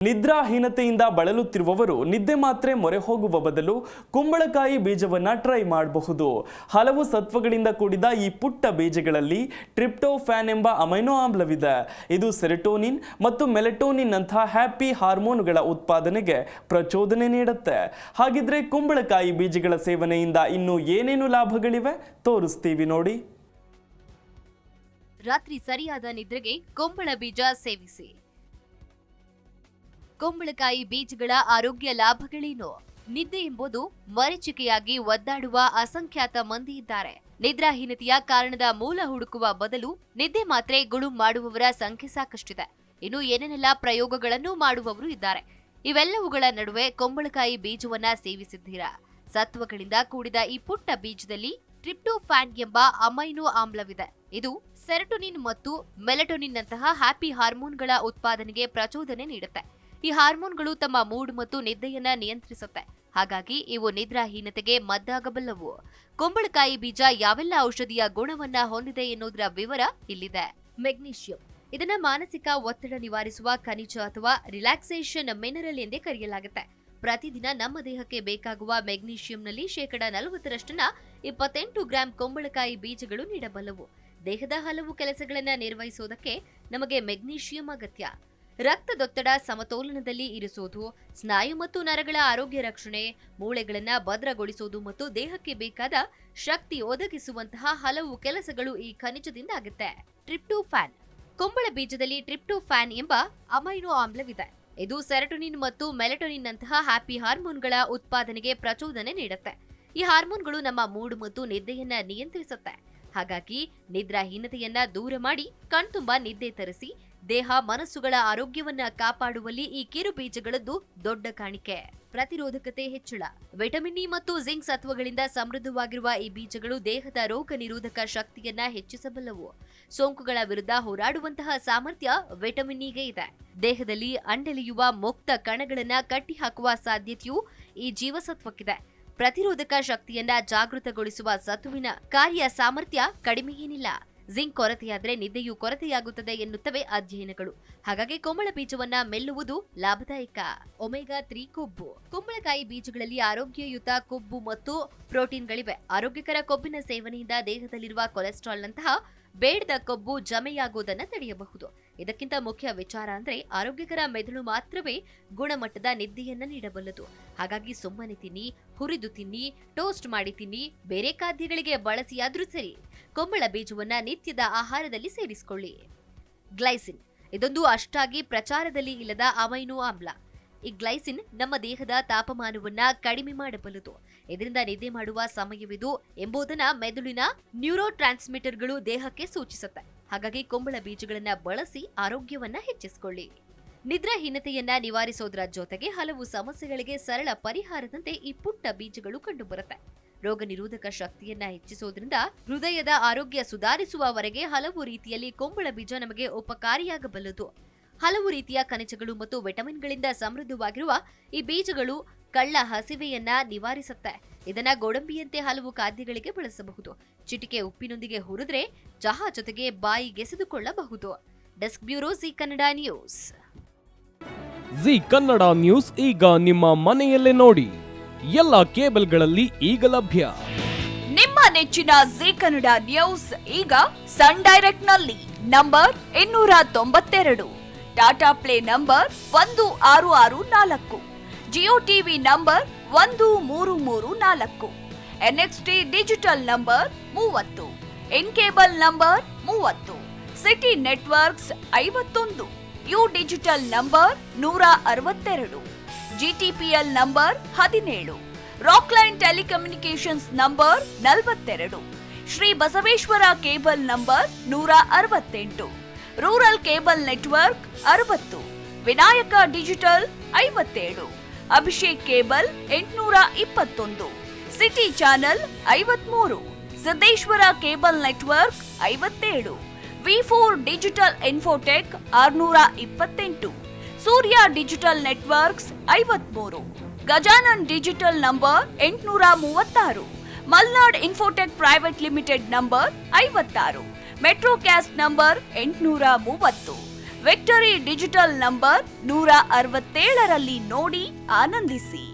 ನಿದ್ರಾಹೀನತೆಯಿಂದ ಬಳಲುತ್ತಿರುವವರು ನಿದ್ದೆ ಮಾತ್ರೆ ಮೊರೆ ಹೋಗುವ ಬದಲು ಕುಂಬಳಕಾಯಿ ಬೀಜವನ್ನ ಟ್ರೈ ಮಾಡಬಹುದು. ಹಲವು ಸತ್ವಗಳಿಂದ ಕೂಡಿದ ಈ ಪುಟ್ಟ ಬೀಜಗಳಲ್ಲಿ ಟ್ರಿಪ್ಟೋಫ್ಯಾನ್ ಎಂಬ ಅಮೈನೋ ಆಮ್ಲವಿದೆ. ಇದು ಸೆರೋಟೋನಿನ್ ಮತ್ತು ಮೆಲಟೋನಿನ್ ನಂತಹ ಹ್ಯಾಪಿ ಹಾರ್ಮೋನುಗಳ ಉತ್ಪಾದನೆಗೆ ಪ್ರಚೋದನೆ ನೀಡುತ್ತೆ. ಹಾಗಿದ್ರೆ ಕುಂಬಳಕಾಯಿ ಬೀಜಗಳ ಸೇವನೆಯಿಂದ ಇನ್ನೂ ಏನೇನು ಲಾಭಗಳಿವೆ ತೋರಿಸ್ತೀವಿ ನೋಡಿ. ರಾತ್ರಿ ಸರಿಯಾದ ನಿದ್ರೆಗೆ ಕುಂಬಳ ಬೀಜ ಸೇವಿಸಿ. ಕುಂಬಳಕಾಯಿ ಬೀಜಗಳ ಆರೋಗ್ಯ ಲಾಭಗಳೇನು? ನಿದ್ದೆ ಎಂಬುದು ಮರೀಚಿಕೆಯಾಗಿ ಒದ್ದಾಡುವ ಅಸಂಖ್ಯಾತ ಮಂದಿ ಇದ್ದಾರೆ. ನಿದ್ರಾಹೀನತೆಯ ಕಾರಣದ ಮೂಲ ಹುಡುಕುವ ಬದಲು ನಿದ್ದೆ ಮಾತ್ರೆ ಗುಳು ಮಾಡುವವರ ಸಂಖ್ಯೆ ಸಾಕಷ್ಟಿದೆ. ಇನ್ನು ಏನೇನೆಲ್ಲ ಪ್ರಯೋಗಗಳನ್ನು ಮಾಡುವವರು ಇದ್ದಾರೆ. ಇವೆಲ್ಲವುಗಳ ನಡುವೆ ಕುಂಬಳಕಾಯಿ ಬೀಜವನ್ನ ಸೇವಿಸಿದ್ದೀರಾ? ಸತ್ವಗಳಿಂದ ಕೂಡಿದ ಈ ಪುಟ್ಟ ಬೀಜದಲ್ಲಿ ಟ್ರಿಪ್ಟೋಫ್ಯಾನ್ ಎಂಬ ಅಮೈನೋ ಆಮ್ಲವಿದೆ. ಇದು ಸೆರೋಟೋನಿನ್ ಮತ್ತು ಮೆಲಟೋನಿನ್ ನಂತಹ ಹ್ಯಾಪಿ ಹಾರ್ಮೋನ್ಗಳ ಉತ್ಪಾದನೆಗೆ ಪ್ರಚೋದನೆ ನೀಡುತ್ತೆ. ಈ ಹಾರ್ಮೋನ್ಗಳು ತಮ್ಮ ಮೂಡ್ ಮತ್ತು ನಿದ್ದೆಯನ್ನ ನಿಯಂತ್ರಿಸುತ್ತೆ. ಹಾಗಾಗಿ ಇವು ನಿದ್ರಾಹೀನತೆಗೆ ಮದ್ದಾಗಬಲ್ಲವು. ಕುಂಬಳಕಾಯಿ ಬೀಜ ಯಾವೆಲ್ಲ ಔಷಧೀಯ ಗುಣವನ್ನ ಹೊಂದಿದೆ ಎನ್ನುವುದರ ವಿವರ ಇಲ್ಲಿದೆ. ಮೆಗ್ನೀಷಿಯಂ. ಇದನ್ನ ಮಾನಸಿಕ ಒತ್ತಡ ನಿವಾರಿಸುವ ಖನಿಜ ಅಥವಾ ರಿಲ್ಯಾಕ್ಸೇಷನ್ ಮಿನರಲ್ ಎಂದೇ ಕರೆಯಲಾಗುತ್ತೆ. ಪ್ರತಿದಿನ ನಮ್ಮ ದೇಹಕ್ಕೆ ಬೇಕಾಗುವ ಮೆಗ್ನೀಷಿಯಂನಲ್ಲಿ 40% 28 ಗ್ರಾಂ ಕುಂಬಳಕಾಯಿ ಬೀಜಗಳು ನೀಡಬಲ್ಲವು. ದೇಹದ ಹಲವು ಕೆಲಸಗಳನ್ನ ನಿರ್ವಹಿಸುವುದಕ್ಕೆ ನಮಗೆ ಮೆಗ್ನೀಷಿಯಂ ಅಗತ್ಯ. ರಕ್ತದೊತ್ತಡ ಸಮತೋಲನದಲ್ಲಿ ಇರಿಸುವುದು, ಸ್ನಾಯು ಮತ್ತು ನರಗಳ ಆರೋಗ್ಯ ರಕ್ಷಣೆ, ಮೂಳೆಗಳನ್ನ ಭದ್ರಗೊಳಿಸುವುದು ಮತ್ತು ದೇಹಕ್ಕೆ ಬೇಕಾದ ಶಕ್ತಿ ಒದಗಿಸುವಂತಹ ಹಲವು ಕೆಲಸಗಳು ಈ ಖನಿಜದಿಂದ ಆಗುತ್ತೆ. ಟ್ರಿಪ್ಟೋಫ್ಯಾನ್. ಕುಂಬಳ ಬೀಜದಲ್ಲಿ ಟ್ರಿಪ್ಟೋಫ್ಯಾನ್ ಎಂಬ ಅಮೈನೋ ಆಮ್ಲವಿದೆ. ಇದು ಸೆರೋಟೋನಿನ್ ಮತ್ತು ಮೆಲಟೋನಿನ್ ನಂತಹ ಹ್ಯಾಪಿ ಹಾರ್ಮೋನ್ಗಳ ಉತ್ಪಾದನೆಗೆ ಪ್ರಚೋದನೆ ನೀಡುತ್ತೆ. ಈ ಹಾರ್ಮೋನ್ಗಳು ನಮ್ಮ ಮೂಡ್ ಮತ್ತು ನಿದ್ದೆಯನ್ನ ನಿಯಂತ್ರಿಸುತ್ತೆ. ಹಾಗಾಗಿ ನಿದ್ರಾಹೀನತೆಯನ್ನ ದೂರ ಮಾಡಿ ಕಣ್ತುಂಬ ನಿದ್ದೆ ತರಿಸಿ ದೇಹ ಮನಸ್ಸುಗಳ ಆರೋಗ್ಯವನ್ನ ಕಾಪಾಡುವಲ್ಲಿ ಈ ಕಿರು ಬೀಜಗಳದ್ದು ದೊಡ್ಡ ಕಾಣಿಕೆ. ಪ್ರತಿರೋಧಕತೆ ಹೆಚ್ಚಳ. ವಿಟಮಿನ್ ಇ ಮತ್ತು ಜಿಂಕ್ ಸತ್ವಗಳಿಂದ ಸಮೃದ್ಧವಾಗಿರುವ ಈ ಬೀಜಗಳು ದೇಹದ ರೋಗ ನಿರೋಧಕ ಶಕ್ತಿಯನ್ನ ಹೆಚ್ಚಿಸಬಲ್ಲವು. ಸೋಂಕುಗಳ ವಿರುದ್ಧ ಹೋರಾಡುವಂತಹ ಸಾಮರ್ಥ್ಯ ವಿಟಮಿನ್ ಇಗೆ ಇದೆ. ದೇಹದಲ್ಲಿ ಅಂಡೆಲಿಯುವ ಮುಕ್ತ ಕಣಗಳನ್ನ ಕಟ್ಟಿಹಾಕುವ ಸಾಧ್ಯತೆಯೂ ಈ ಜೀವಸತ್ವಕ್ಕಿದೆ. ಪ್ರತಿರೋಧಕ ಶಕ್ತಿಯನ್ನ ಜಾಗೃತಗೊಳಿಸುವ ಸತುವಿನ ಕಾರ್ಯ ಸಾಮರ್ಥ್ಯ ಕಡಿಮೆ ಏನಿಲ್ಲ. ಜಿಂಕ್ ಕೊರತೆಯಾದ್ರೆ ನಿದ್ದೆಯೂ ಕೊರತೆಯಾಗುತ್ತದೆ ಎನ್ನುತ್ತವೆ ಅಧ್ಯಯನಗಳು. ಹಾಗಾಗಿ ಕುಂಬಳ ಬೀಜವನ್ನ ಮೆಲ್ಲುವುದು ಲಾಭದಾಯಕ. ಒಮೆಗಾ 3 ಕೊಬ್ಬು. ಕುಂಬಳಕಾಯಿ ಬೀಜಗಳಲ್ಲಿ ಆರೋಗ್ಯಯುತ ಕೊಬ್ಬು ಮತ್ತು ಪ್ರೋಟೀನ್ಗಳಿವೆ. ಆರೋಗ್ಯಕರ ಕೊಬ್ಬಿನ ಸೇವನೆಯಿಂದ ದೇಹದಲ್ಲಿರುವ ಕೊಲೆಸ್ಟ್ರಾಲ್ ನಂತಹ ಬೇಡದ ಕೊಬ್ಬು ಜಮೆಯಾಗುವುದನ್ನು ತಡೆಯಬಹುದು. ಇದಕ್ಕಿಂತ ಮುಖ್ಯ ವಿಚಾರ ಅಂದ್ರೆ ಆರೋಗ್ಯಕರ ಮೆದುಳು ಮಾತ್ರವೇ ಗುಣಮಟ್ಟದ ನಿದ್ದೆಯನ್ನ ನೀಡಬಲ್ಲದು. ಹಾಗಾಗಿ ಸುಮ್ಮನೆ ತಿನ್ನಿ, ಹುರಿದು ತಿನ್ನಿ, ಟೋಸ್ಟ್ ಮಾಡಿ ತಿನ್ನಿ, ಬೇರೆ ಖಾದ್ಯಗಳಿಗೆ ಬಳಸಿಯಾದ್ರೂ ಸರಿ, ಕುಂಬಳ ಬೀಜವನ್ನ ನಿತ್ಯದ ಆಹಾರದಲ್ಲಿ ಸೇರಿಸಿಕೊಳ್ಳಿ. ಗ್ಲೈಸಿನ್. ಇದೊಂದು ಅಷ್ಟಾಗಿ ಪ್ರಚಾರದಲ್ಲಿ ಇಲ್ಲದ ಅಮೈನೋ ಆಮ್ಲ. ಈ ಗ್ಲೈಸಿನ್ ನಮ್ಮ ದೇಹದ ತಾಪಮಾನವನ್ನ ಕಡಿಮೆ ಮಾಡಬಲ್ಲದು. ಇದರಿಂದ ನಿದ್ದೆ ಮಾಡುವ ಸಮಯವಿದು ಎಂಬುದನ್ನ ಮೆದುಳಿನ ನ್ಯೂರೋ ಟ್ರಾನ್ಸ್ಮಿಟರ್ಗಳು ದೇಹಕ್ಕೆ ಸೂಚಿಸುತ್ತೆ. ಹಾಗಾಗಿ ಕುಂಬಳ ಬೀಜಗಳನ್ನ ಬಳಸಿ ಆರೋಗ್ಯವನ್ನ ಹೆಚ್ಚಿಸಿಕೊಳ್ಳಿ. ನಿದ್ರಾಹೀನತೆಯನ್ನ ನಿವಾರಿಸೋದ್ರ ಜೊತೆಗೆ ಹಲವು ಸಮಸ್ಯೆಗಳಿಗೆ ಸರಳ ಪರಿಹಾರದಂತೆ ಈ ಪುಟ್ಟ ಬೀಜಗಳು ಕಂಡುಬರುತ್ತೆ. ರೋಗ ನಿರೋಧಕ ಶಕ್ತಿಯನ್ನ ಹೆಚ್ಚಿಸೋದ್ರಿಂದ ಹೃದಯದ ಆರೋಗ್ಯ ಸುಧಾರಿಸುವವರೆಗೆ ಹಲವು ರೀತಿಯಲ್ಲಿ ಕುಂಬಳ ಬೀಜ ನಮಗೆ ಉಪಕಾರಿಯಾಗಬಲ್ಲದು. ಹಲವು ರೀತಿಯ ಖನಿಜಗಳು ಮತ್ತು ವಿಟಮಿನ್ಗಳಿಂದ ಸಮೃದ್ಧವಾಗಿರುವ ಈ ಬೀಜಗಳು ಕಳ್ಳ ಹಸಿವೆಯನ್ನ ನಿವಾರಿಸುತ್ತೆ. ಇದನ್ನ ಗೋಡಂಬಿಯಂತೆ ಹಲವು ಖಾದ್ಯಗಳಿಗೆ ಬಳಸಬಹುದು. ಚಿಟಿಕೆ ಉಪ್ಪಿನೊಂದಿಗೆ ಹುರಿದ್ರೆ ಚಹಾ ಜೊತೆಗೆ ಬಾಯಿಗೆಸೆದುಕೊಳ್ಳಬಹುದು. Desk bureau Zee Kannada news. Zee Kannada news ಈಗ ನಿಮ್ಮ ಮನೆಯಲ್ಲೇ ನೋಡಿ. ಎಲ್ಲ ಕೇಬಲ್ಗಳಲ್ಲಿ ಈಗ ಲಭ್ಯ. ನಿಮ್ಮ ನೆಚ್ಚಿನ ಜಿ ಕನ್ನಡ ನ್ಯೂಸ್ ಈಗ ಸನ್ ಡೈರೆಕ್ಟ್ ನಲ್ಲಿ number 292, Tata play number 1664, Jio TV number 1334, NXT digital number 30, N cable number 30, city networks 51, U digital number 162, GTPL number 17, Rockline telecommunications number 42, Shri Basaveshwara cable number 168, rural cable network 60, Vinayaka digital 57, Abhishek cable 821, city channel 53, Siddeshwara cable network 57, ವಿ4 digital infotech 628, Surya digital networks 53, Gajanan digital number 836, Malnad infotech private limited number 56, metro cast number 830, victory digital number 167ರಲ್ಲಿ ನೋಡಿ ಆನಂದಿಸಿ.